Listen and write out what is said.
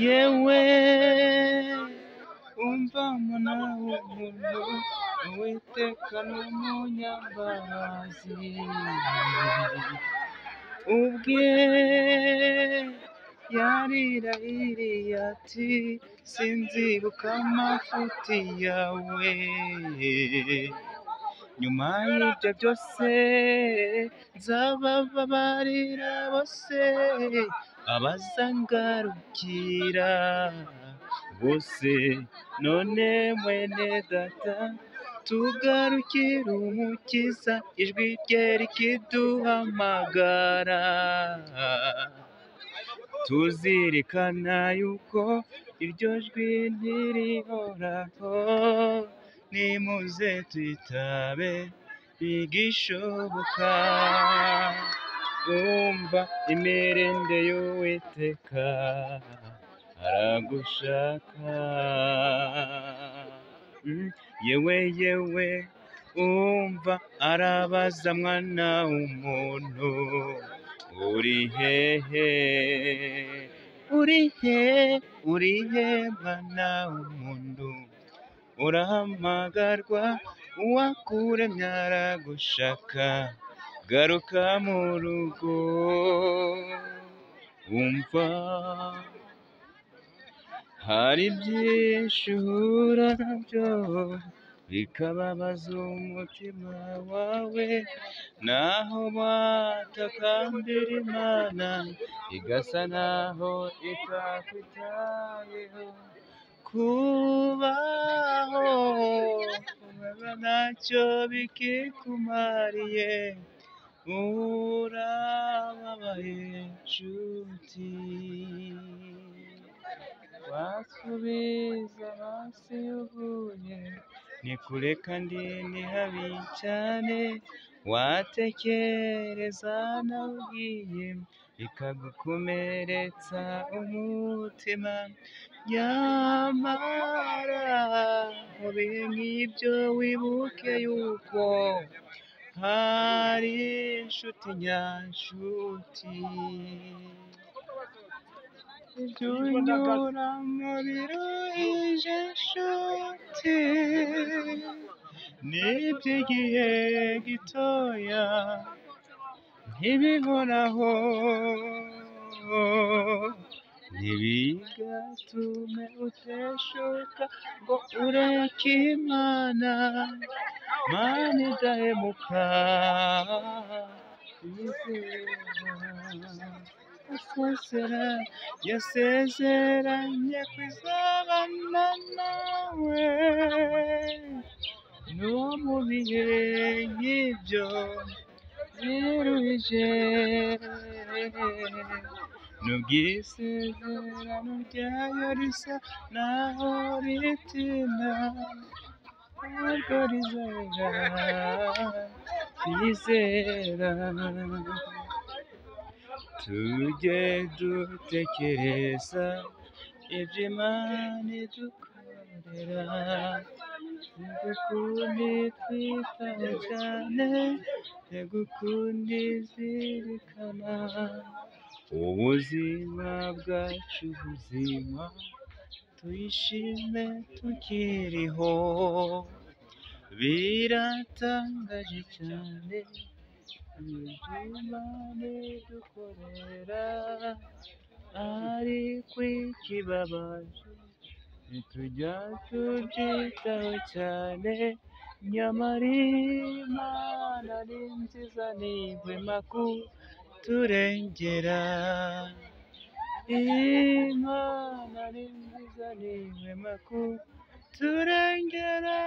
yewe umva mwana w'umuntu Uwiteka n'umunyambabazi ubwe yarirahiriye ati sinzibuka amafuti yawe nyuma y'ibyo byose nzabababarira bose abazangarukira bose none mwene data tugarukire umukiza ijwi rye rikiduhamagara tuzirikana yuko iryo jwi ntirihoraho nimuze twitabe bigishoboka umva imirinde y'Uwiteka aragushaka yewe umva arabaza mwana w'umuntu uri hehe mwana w'umuntu urahamagarwa uwakuremye aragushaka garuka mu rugo umva hari byinshi uhura nabyo bikababaza umutima wawe naho watakambira Imana igasa naho itakwitayeho kubaho ntacyo bikikumariye urababaye nshuti wasubiza hasi uvuye ni kure kandi ni habi cyane watekereza nawe ugiye bikagukomeretsa umutima nyamara mu bihe nk'ibyo wibuke yuko hari inshuti nyanshuti ibyo unyuramo biruhije nshuti n'iby'igihe gitoya ntibihoraho ntibigatume uteshuka ngo ureke Imana idahemuka yasezeranye kuzabana nawe no mu bihe nk'ibyo biruhije nubwo isezerano ryayo risa naho ritinda ntabwo rizera rizera tujye dutekereza ibyo Imana idukorera ntigukunde twitaho cyane ntigukunde zirikana ubuzima bwacu buzima tuyishime tukiriho biratangaje cyane ibyo Imana idukorera ariko ikibabaje ntitujya tubyitaho cyane nyamara Imana ni nziza ntihwema kuturengera Imana ni nziza ntihwema kuturengera